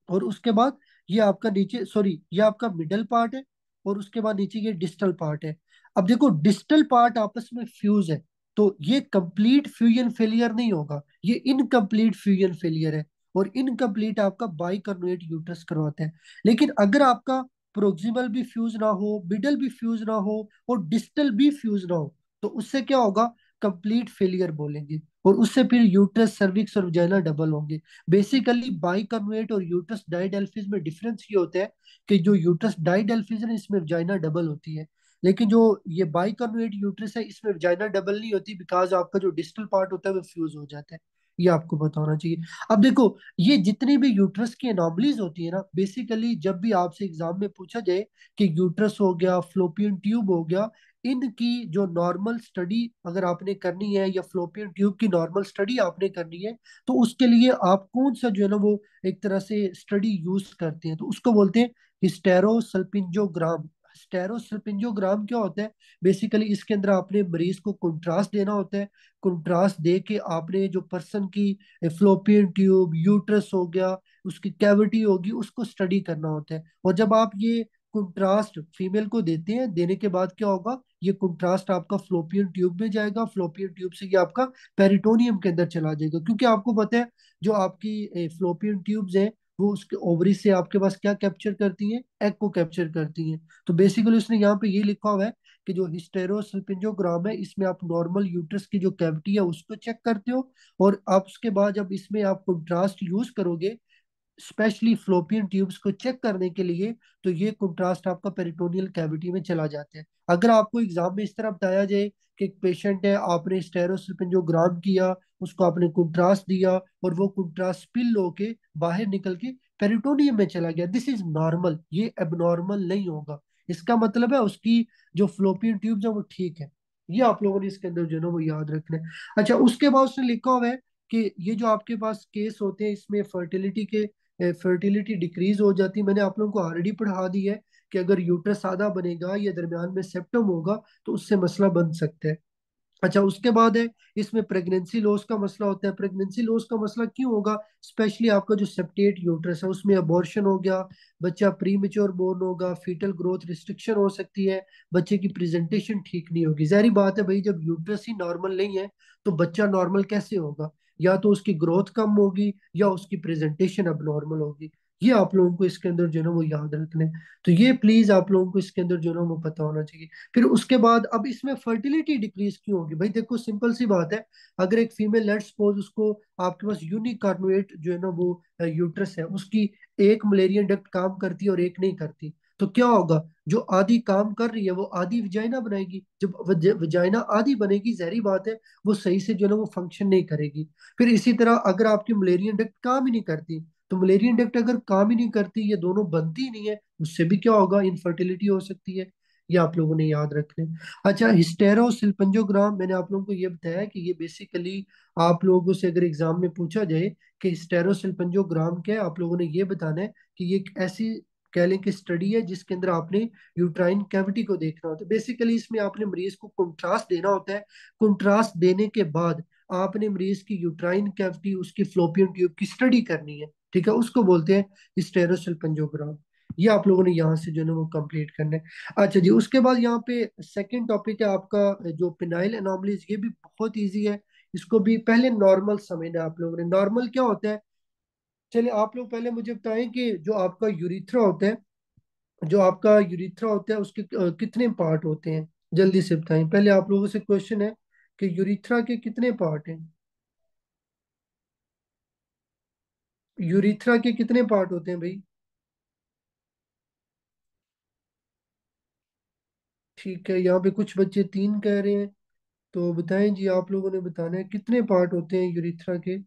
और उसके बाद ये आपका नीचे, सॉरी, ये आपका मिडल पार्ट है, और उसके बाद नीचे ये डिस्टल पार्ट है। अब देखो, डिस्टल पार्ट आपस में फ्यूज है, तो ये कंप्लीट फ्यूजन फेलियर नहीं होगा, ये इनकम्प्लीट फ्यूजन फेलियर है। और इनकम्प्लीट आपका बाइकार्बोनेट यूट्रस करवाता है। लेकिन अगर आपका प्रोक्सिमल भी फ्यूज ना हो, मिडल भी फ्यूज ना हो, और डिस्टल भी फ्यूज ना हो, तो उससे क्या होगा? कंप्लीट फेलियर बोलेंगे। और उससे फिर यूट्रस, सर्विक्स और वजाइना डबल होंगे। बेसिकली बाइकार्बोनेट और यूट्रस डाइडेल्फिस में डिफरेंस ये होता है कि जो यूट्रस डाइडेल्फिस है ना, इसमें वजाइना डबल होती है, लेकिन जो ये बाइकार्बोनेट यूट्रस है इसमें वजाइना डबल नहीं होती, बिकॉज आपका जो डिस्टल पार्ट होता है वो फ्यूज हो जाता है। ये आपको पता होना चाहिए। अब देखो, ये जितनी भी यूट्रस की एनॉमलीज होती है ना, बेसिकली जब भी आपसे एग्जाम में पूछा जाए कि यूट्रस हो गया, फ्लोपियन ट्यूब हो गया, इनकी जो नॉर्मल स्टडी अगर आपने करनी है, या फ्लोपियन ट्यूब की नॉर्मल स्टडी आपने करनी है, तो उसके लिए आप कौन सा जो है ना वो एक तरह से स्टडी यूज करते हैं, तो उसको बोलते हैं हिस्टेरोसल्पिंजोग्राम। हिस्टेरोसल्पिंजोग्राम क्या होता है? बेसिकली इसके अंदर आपने मरीज को कंट्रास्ट देना होता है। कंट्रास्ट दे के आपने जो पर्सन की फ्लोपियन ट्यूब, यूट्रस हो गया, उसकी कैविटी होगी, उसको स्टडी करना होता है। और जब आप ये कंट्रास्ट फीमेल को देते हैं, देने के बाद क्या होगा, ये कंट्रास्ट आपका फ्लोपियन ट्यूब में जाएगा, फ्लोपियन ट्यूब से ये आपका पेरिटोनियम के अंदर चला जाएगा। क्योंकि आपको पता है जो आपकी फ्लोपियन ट्यूब्स हैं, वो उसके ओवरी से आपके पास क्या कैप्चर करती हैं, एग को कैप्चर करती हैं। तो बेसिकली उसने यहाँ पे ये लिखा हुआ है कि जो हिस्टेरोसल्पिंजोग्राम है, इसमें आप नॉर्मल यूट्रस की जो कैविटी है उसको चेक करते हो, और आप उसके बाद जब इसमें आप कंट्रास्ट यूज करोगे, स्पेशली फ्लोपियन ट्यूब्स को चेक करने के लिए, तो ये कंट्रास्ट आपका पेरिटोनियल कैविटी में चला जाता है। अगर आपको एग्जाम में इस तरह बताया जाए कि एक पेशेंट है, आपने स्टेरोसल्पिंजोग्राम किया, उसको आपने कंट्रास्ट दिया, और वो कंट्रास्ट स्पिल होके बाहर निकल के पेरिटोनियम में चला गया, दिस इज नॉर्मल, ये एबनॉर्मल नहीं होगा। इसका मतलब है उसकी जो फ्लोपियन ट्यूब्स है वो ठीक है। ये आप लोगों ने इसके अंदर जो है ना वो याद रखना है। अच्छा, उसके बाद उसने लिखा हुआ है कि ये जो आपके पास केस होते हैं, इसमें फर्टिलिटी डिक्रीज हो जाती है। मैंने आप लोगों को ऑलरेडी पढ़ा दी है कि अगर यूट्रस आधा बनेगा या दरमियान में सेप्टम होगा, तो उससे मसला बन सकता है। अच्छा, उसके बाद है इसमें प्रेगनेंसी लॉस का मसला होता है। प्रेगनेंसी लॉस का मसला क्यों होगा? स्पेशली आपका जो सेप्टेट यूट्रस है उसमें अबॉर्शन हो गया, बच्चा प्री मेच्योर बोर्न होगा, फीटल ग्रोथ रिस्ट्रिक्शन हो सकती है, बच्चे की प्रेजेंटेशन ठीक नहीं होगी। जाहिर बात है भाई, जब यूट्रस ही नॉर्मल नहीं है तो बच्चा नॉर्मल कैसे होगा? या तो उसकी ग्रोथ कम होगी, या उसकी प्रेजेंटेशन अब नॉर्मल होगी। ये आप लोगों को इसके अंदर जो है ना वो याद रखना है। तो ये प्लीज आप लोगों को इसके अंदर जो है ना वो पता होना चाहिए। फिर उसके बाद अब इसमें फर्टिलिटी डिक्रीज क्यों होगी? भाई देखो, सिंपल सी बात है। अगर एक फीमेल, लेट्स सपोज उसको, आपके पास यूनिकार्नुएट जो है ना वो यूट्रस है, उसकी एक मलेरियन डक्ट काम करती है और एक नहीं करती, तो क्या होगा? जो आधी काम कर रही है वो आधी विजाइना बनाएगी। जब विजाइना आधी बनेगी, जहरी बात है वो सही से जो है ना वो फंक्शन नहीं करेगी। फिर इसी तरह अगर आपकी मलेरियन डक्ट काम ही नहीं करती, तो मलेरियन डक्ट अगर काम ही नहीं करती, ये दोनों बनती ही नहीं है, उससे भी क्या होगा? इनफर्टिलिटी हो सकती है। ये आप लोगों ने याद रखना है। अच्छा, हिस्टेरोसिल्पंजोग्राम मैंने आप लोगों को ये बताया कि ये बेसिकली आप लोगों से अगर एग्जाम में पूछा जाए कि हिस्टेरोसिल्पंजोग्राम क्या है, आप लोगों ने ये बताना है कि ये एक ऐसी कह लें कि स्टडी है जिसके अंदर आपने यूट्राइन कैविटी को देखना होता है। बेसिकली इसमें आपने मरीज को कंट्रास्ट देना होता है। कंट्रास्ट देने के बाद आपने मरीज की यूट्राइन कैविटी, उसकी फ्लोपियन ट्यूब की स्टडी करनी है। ठीक है, उसको बोलते हैं हिस्टेरोसिल्पंजोग्राम। ये आप लोगों ने यहाँ से जो है ना वो कंप्लीट करना है। अच्छा जी, उसके बाद यहाँ पे सेकंड टॉपिक है आपका जो पिनाइल एनोमलीज। ये भी बहुत इजी है, इसको भी पहले नॉर्मल समझना है आप लोगों ने। नॉर्मल क्या होता है? चलिए आप लोग पहले मुझे बताएं कि जो आपका यूरिथ्रा होता है, उसके कितने पार्ट होते हैं? जल्दी से बताएं। पहले आप लोगों से क्वेश्चन है कि यूरिथ्रा के कितने पार्ट हैं? यूरिथ्रा के कितने पार्ट होते हैं भाई? ठीक है, यहाँ पे कुछ बच्चे तीन कह रहे हैं। तो बताएं जी, आप लोगों ने बताना है कितने पार्ट होते हैं यूरिथ्रा के।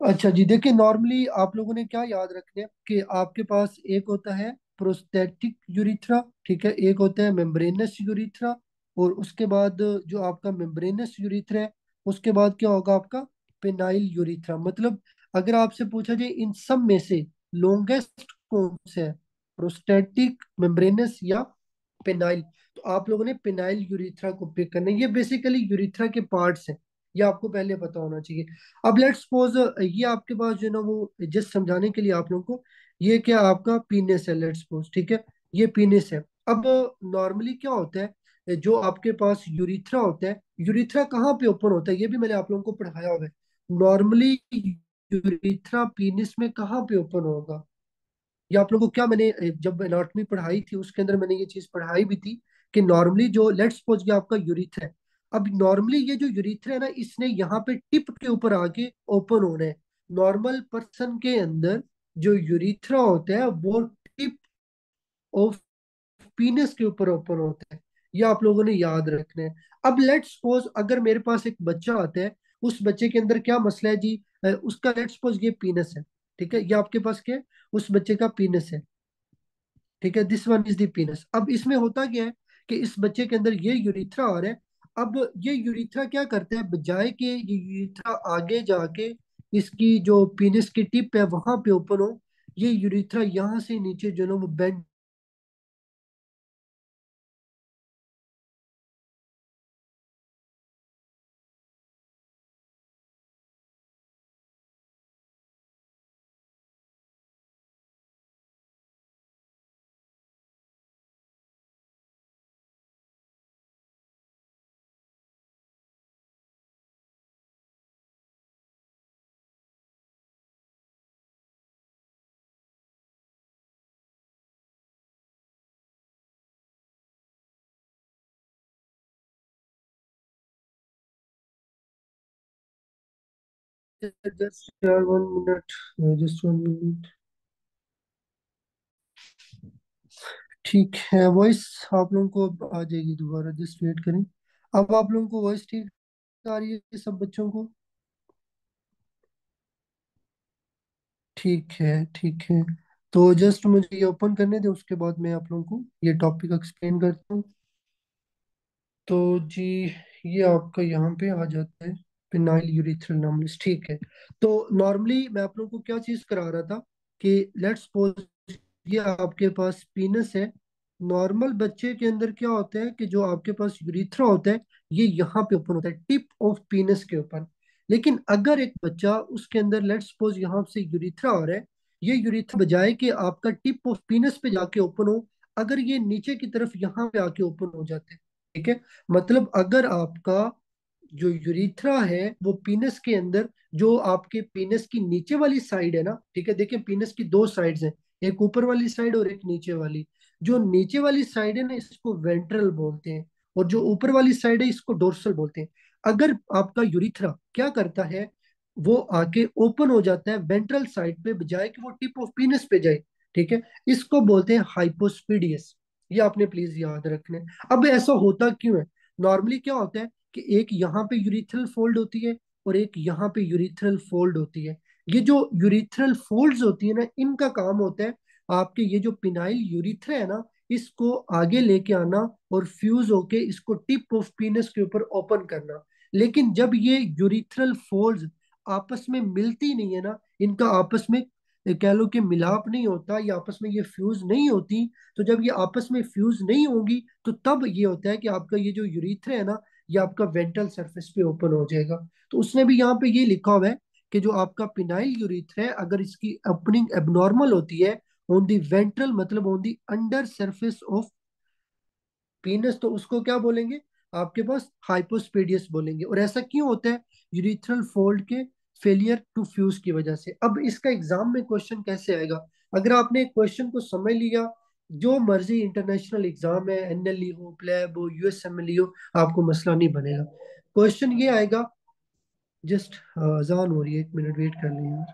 अच्छा जी, देखिए नॉर्मली आप लोगों ने क्या याद रखना है कि आपके पास एक होता है प्रोस्थेटिक यूरिथ्रा, ठीक है, एक होता है मेम्ब्रेनस यूरिथ्रा, और उसके बाद जो आपका मेम्ब्रेनस यूरिथ्रा है, उसके बाद क्या होगा आपका पेनाइल यूरिथ्रा। मतलब अगर आपसे पूछा जाए इन सब में से लॉन्गेस्ट कौन सा है, प्रोस्थेटिक, मेम्ब्रेनस या पेनाइल, तो आप लोगों ने पेनाइल यूरिथ्रा को पिक करना है। ये बेसिकली यूरिथ्रा के पार्ट्स हैं, ये आपको पहले पता होना चाहिए। अब लेट्स सपोज ये आपके पास जो है ना वो जस्ट समझाने के लिए आप लोगों को, ये क्या आपका पीनेस है, लेट्स सपोज, ठीक है, ये पीनेस है। अब नॉर्मली क्या होता है, जो आपके पास यूरिथ्रा होता है, यूरिथ्रा कहाँ पे ओपन होता है ये भी मैंने आप लोगों को पढ़ाया हुआ है। नॉर्मली यूरिथ्रा पीनिस में कहाँ पे ओपन होगा? ये आप लोगों को क्या, मैंने जब एनाटॉमी पढ़ाई थी उसके अंदर मैंने ये चीज पढ़ाई भी थी कि नॉर्मली जो लेट्स सपोज ये आपका यूरिथ्रा है। अब नॉर्मली ये जो यूरिथ्रा है ना, इसने यहाँ पे टिप के ऊपर आके ओपन होना है। नॉर्मल पर्सन के अंदर जो यूरिथ्रा होता है वो टिप ऑफ पीनस के ऊपर ओपन होता है। ये आप लोगों ने याद रखना है। अब लेट्स सपोज अगर मेरे पास एक बच्चा आता है, उस बच्चे के अंदर क्या मसला है जी? उसका लेट्स सपोज ये पीनस है, ठीक है, ये आपके पास क्या है? उस बच्चे का पीनस है, ठीक है, दिस वन इज द पीनस। अब इसमें होता क्या है कि इस बच्चे के अंदर ये यूरिथ्रा आ रहा है। अब ये यूरिथ्रा क्या करता है, बजाय कि ये यूरिथ्रा आगे जाके इसकी जो पीनस की टिप है वहां पे ओपन हो, ये यूरिथ्रा यहाँ से नीचे जो है ना वो bend. Just 1 minute, just 1 minute. ठीक है, वॉइस आप लोगों को अब आ जाएगी दोबारा, जस्ट वेट करें। अब आप लोगों को वॉइस ठीक आ रही है सब बच्चों को? ठीक है, ठीक है। तो जस्ट मुझे ये ओपन करने दे, उसके बाद मैं आप लोगों को ये टॉपिक एक्सप्लेन करता हूँ। तो जी, ये आपका यहाँ पे आ जाता है, फिनाइल यूरिथ्रल एनोमलीज, ठीक है। तो नॉर्मली मैं आप लोगों को क्या चीज करा रहा था कि लेट्स सपोज ये आपके पास पीनस है। नॉर्मल बच्चे के अंदर क्या होता है कि जो आपके पास यूरिथ्रा होता है, ये यहाँ पे ओपन होता है टिप ऑफ पीनस के ऊपर। लेकिन अगर एक बच्चा उसके अंदर लेट्स सपोज यहाँ से यूरिथ्रा आ रहा है, ये यूरिथ्रा बजाय कि आपका टिप ऑफ पीनस पे जाके ओपन हो, अगर ये नीचे की तरफ यहाँ पे आके ओपन हो जाते हैं, ठीक है। मतलब अगर आपका जो यूरिथ्रा है वो पीनस के अंदर, जो आपके पीनस की नीचे वाली साइड है ना, ठीक है, देखिए पीनस की दो साइड्स हैं, एक ऊपर वाली साइड और एक नीचे वाली। जो नीचे वाली साइड है ना, इसको वेंट्रल बोलते हैं, और जो ऊपर वाली साइड है इसको डोर्सल बोलते हैं। अगर आपका यूरिथ्रा क्या करता है, वो आके ओपन हो जाता है वेंट्रल साइड पे, बजाय कि वो टिप ऑफ पीनस पे जाए, ठीक है, इसको बोलते हैं हाइपोस्पीडियस। ये आपने प्लीज याद रखना है। अब ऐसा होता क्यों है? नॉर्मली क्या होता है कि एक यहाँ पे यूरिथ्रल फोल्ड होती है और एक यहाँ पे यूरिथ्रल फोल्ड होती है। ये जो यूरिथ्रल फोल्ड्स होती है ना, इनका काम होता है आपके ये जो पिनाइल यूरिथ्रा है ना, इसको आगे लेके आना और फ्यूज होके इसको टिप ऑफ पीनस के ऊपर ओपन करना। लेकिन जब ये यूरिथ्रल फोल्ड्स आपस में मिलती नहीं है ना, इनका आपस में कह लो कि मिलाप नहीं होता, ये आपस में ये फ्यूज नहीं होती, तो जब ये आपस में फ्यूज नहीं होंगी तो तब ये होता है कि आपका ये जो यूरिथ्रा है ना, ये आपका वेंट्रल सरफेस पे ओपन हो जाएगा। तो उसने भी यहाँ पे ये लिखा हुआ है कि जो आपका पिनाइल यूरिथ्रा है, अगर इसकी ओपनिंग एबनॉर्मल होती है ऑन दी वेंट्रल, मतलब on the under surface of पीनस, तो उसको क्या बोलेंगे? आपके पास हाइपोस्पेडियस बोलेंगे। और ऐसा क्यों होता है? यूरिथ्रल फोल्ड के फेलियर टू फ्यूज की वजह से। अब इसका एग्जाम में क्वेश्चन कैसे आएगा? अगर आपने क्वेश्चन को समझ लिया, जो मर्जी इंटरनेशनल एग्जाम है, एनएलई हो, प्लेब हो, यूएसएमएलई हो, आपको मसला नहीं बनेगा। क्वेश्चन ये आएगा, जस्ट अजान हो रही है, 1 मिनट वेट कर लें।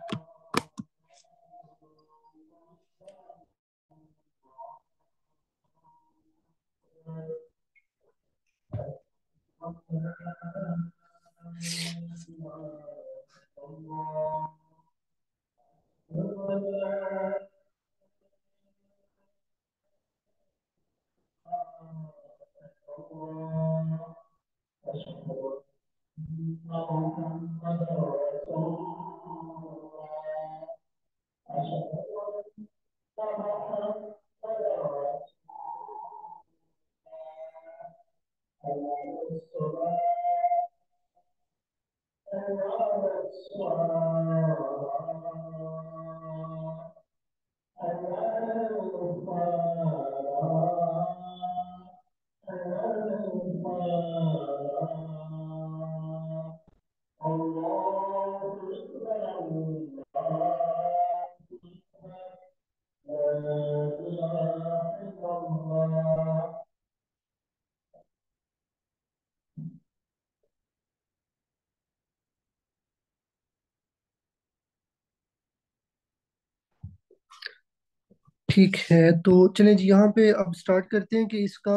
ठीक है, तो चलें जी, यहाँ पे अब स्टार्ट करते हैं कि इसका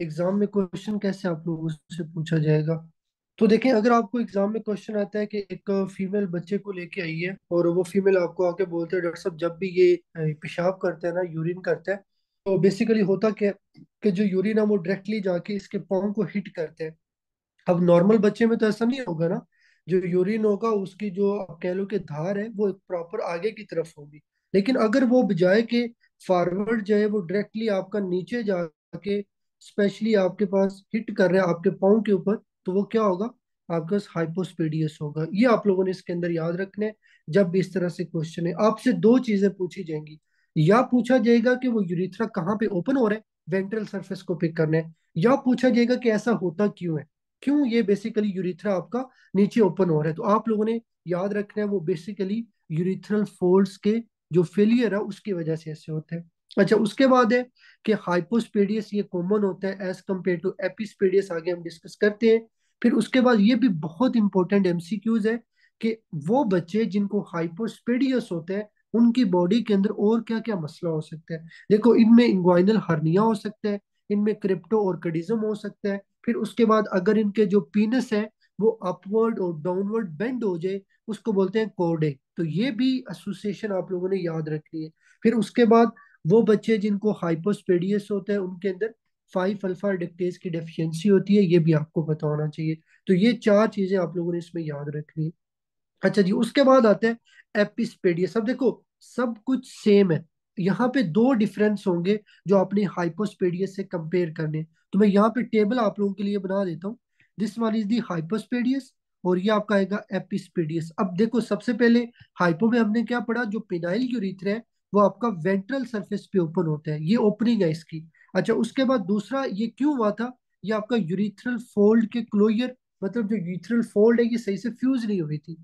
एग्जाम में क्वेश्चन कैसे आप लोगों से पूछा जाएगा। तो देखें, अगर आपको एग्जाम में क्वेश्चन आता है कि एक फीमेल बच्चे को लेके आई है और वो फीमेल आपको आके बोलते हैं, डॉक्टर साहब जब भी ये पेशाब करता है ना, यूरिन करता है, तो बेसिकली होता क्या है कि जो यूरिन है वो डायरेक्टली जाके इसके पाँव को हिट करते हैं। अब नॉर्मल बच्चे में तो ऐसा नहीं होगा ना। जो यूरिन होगा उसकी जो आप कह लो कि धार है वो प्रॉपर आगे की तरफ होगी। लेकिन अगर वो बजाय के फॉरवर्ड जो है वो डायरेक्टली आपका नीचे जाके स्पेशली आपके पास हिट कर रहा है आपके पाँव के ऊपर, तो वो क्या होगा? आपके पास हाइपोस्पेडियस होगा। ये आप लोगों ने इसके अंदर याद रखना है। जब भी इस तरह से क्वेश्चन है, आपसे दो चीजें पूछी जाएंगी। या पूछा जाएगा कि वो यूरिथ्रा कहाँ पे ओपन हो रहा है, वेंट्रल सरफेस को पिक करना है। या पूछा जाएगा कि ऐसा होता क्यों है, क्यों ये बेसिकली यूरिथ्रा आपका नीचे ओपन हो रहा है। तो आप लोगों ने याद रखना है वो बेसिकली यूरिथ्रल फोल्ड्स के जो फेलियर है उसकी वजह से ऐसे होते हैं। अच्छा, उसके बाद है कि हाइपोस्पेडियस ये कॉमन होता है एज कम्पेयर टू एपिस्पेडियस, आगे हम डिस्कस करते हैं। फिर उसके बाद ये भी बहुत इंपॉर्टेंट एमसीक्यूज है कि वो बच्चे जिनको हाइपोस्पेडियस होते हैं उनकी बॉडी के अंदर और क्या क्या मसला हो सकता है। देखो, इनमें इंग्वाइनल हर्निया हो सकता है, इनमें क्रिप्टो ऑर्किडिज्म हो सकता है। फिर उसके बाद अगर इनके जो पीनस है वो अपवर्ड और डाउनवर्ड बेंड हो जाए, उसको बोलते हैं कोडे। तो ये भी एसोसिएशन आप लोगों ने याद रखनी है। फिर उसके बाद वो बच्चे जिनको हाइपोस्पेडियस होता है उनके अंदर 5 अल्फा रिडक्टेज की डेफिशिएंसी होती है, ये भी आपको पता होना चाहिए। तो ये चार चीजें आप लोगों ने इसमें याद रखनी है। अच्छा जी, उसके बाद आते हैं एपिस्पेडियस। अब देखो, सब कुछ सेम है। यहाँ पे दो डिफरेंस होंगे जो अपने हाइपोस्पेडियस से कंपेयर करने। तो मैं यहाँ पे टेबल आप लोगों के लिए बना देता हूँ। दिस वन इज दी हाइपोस्पेडियस और ये आपका आएगा एपिस्पेडियस। अब देखो, सबसे पहले हाइपो में हमने क्या पढ़ा, जो पिनाइल यूरिथ्रा है वो आपका वेंट्रल सरफेस पे ओपन होता है, ये ओपनिंग है इसकी। अच्छा, उसके बाद दूसरा ये क्यों हुआ था, ये आपका यूरिथ्रल फोल्ड के क्लोजर, मतलब जो यूरिथ्रल फोल्ड है ये सही से फ्यूज नहीं हुई थी।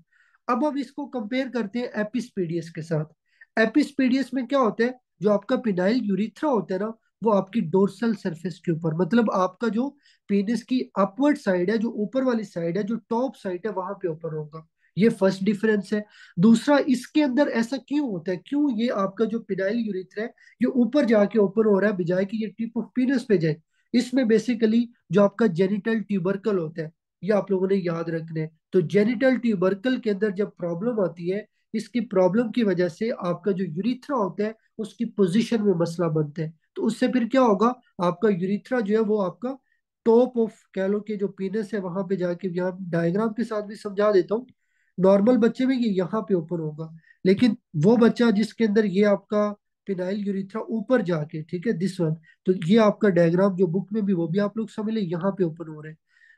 अब हम इसको कंपेयर करते हैं एपिस्पेडियस के साथ। एपिस्पेडियस में क्या होता है, जो आपका पिनाइल यूरिथ्रा होता है ना, वो आपकी डोर्सल सरफेस के ऊपर, मतलब आपका जो पेनिस की अपवर्ड साइड है, जो ऊपर वाली साइड है, जो टॉप साइड है, वहां पे ऊपर होगा। ये फर्स्ट डिफरेंस है। दूसरा, इसके अंदर ऐसा क्यों होता है, क्यों ये आपका जो पिनाइल यूरिथ्रा है ये ऊपर जाके ओपन हो रहा है बजाय कि ये टिप ऑफ पीनस पे जाए। इसमें बेसिकली जो आपका जेनिटल ट्यूबरकल होता है, ये आप लोगों ने याद रखना है। तो जेनिटल ट्यूबरकल के अंदर जब प्रॉब्लम आती है, इसकी प्रॉब्लम की वजह से आपका जो यूरिथ्रा होता है उसकी पोजीशन में मसला बनता है। तो उससे फिर क्या होगा, आपका यूरिथ्रा जो है वो आपका टॉप ऑफ कह लो कि जो पीनस है वहां पे जाके, यहाँ डायग्राम के साथ भी समझा देता हूँ। नॉर्मल बच्चे में ये यहाँ पे ओपन होगा, लेकिन वो बच्चा जिसके अंदर ये आपका पिनाइल यूरिथ्रा ऊपर जाके, ठीक है, दिस वन, तो ये आपका डायग्राम जो बुक में भी वो भी आप लोग समझ ले, यहाँ पे ओपन हो रहे हैं।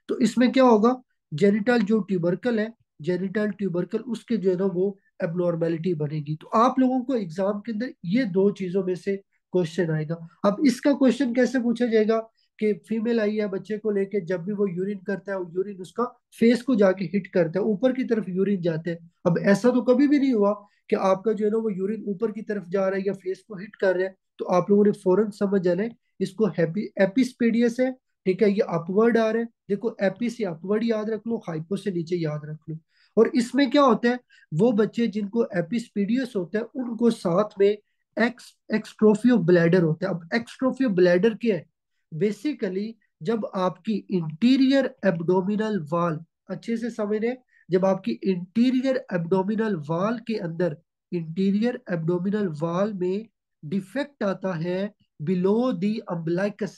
तो इसमें क्या होगा, जेनिटल जो ट्यूबरकल है, जेनिटल ट्यूबरकल उसके जो है ना वो एबनॉर्मेलिटी बनेगी। तो आप लोगों को एग्जाम के अंदर ये दो चीजों में से क्वेश्चन आएगा। अब इसका क्वेश्चन कैसे पूछा जाएगा कि फीमेल आई है बच्चे को लेके, जब भी वो यूरिन करता है वो यूरिन उसका फेस को जाके हिट करता है, ऊपर की तरफ यूरिन जाते हैं। अब ऐसा तो कभी भी नहीं हुआ कि आपका जो है ना वो यूरिन ऊपर की तरफ जा रहा है या फेस को हिट कर रहा है। तो आप लोगों ने फौरन समझ जाना है इसको हैप्पी एपिस्पेडियस है। ठीक है, ये अपवर्ड आ रहा है। देखो, एपी से अपवर्ड याद रख लो, हाइपो से नीचे याद रख लो। और इसमें क्या होता है, वो बच्चे जिनको एपिस्पीडियस होता है उनको साथ में एक्सट्रोफी ऑफ ब्लैडर होता है। अब एक्सट्रोफी ऑफ ब्लैडर क्या है, बेसिकली जब आपकी इंटीरियर एब्डोमिनल वॉल, अच्छे से समझ रहे हैं, जब आपकी इंटीरियर एब्डोमिनल वॉल के अंदर, इंटीरियर एब्डोमिनल वॉल में डिफेक्ट आता है बिलो दी अम्बलाइकस,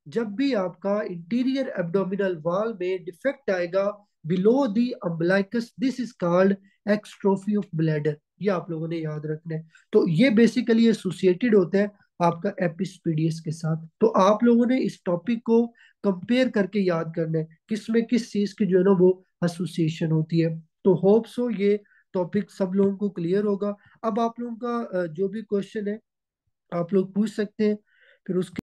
जब भी आपका इंटीरियर एब्डोमिनल वॉल में डिफेक्ट आएगा below the umbilicus, this is called exstrophy of bladder. ये आप लोगों ने याद रखना है। तो ये बेसिकली एसोसिएटेड होता है आपका एपिस्पीडियस के साथ। तो आप लोगों ने इस टॉपिक को कंपेयर करके याद करना है किस में किस चीज की जो है ना वो एसोसिएशन होती है। तो होप सो ये टॉपिक सब लोगों को क्लियर होगा। अब आप लोगों का जो भी क्वेश्चन है आप लोग पूछ सकते हैं। फिर उसके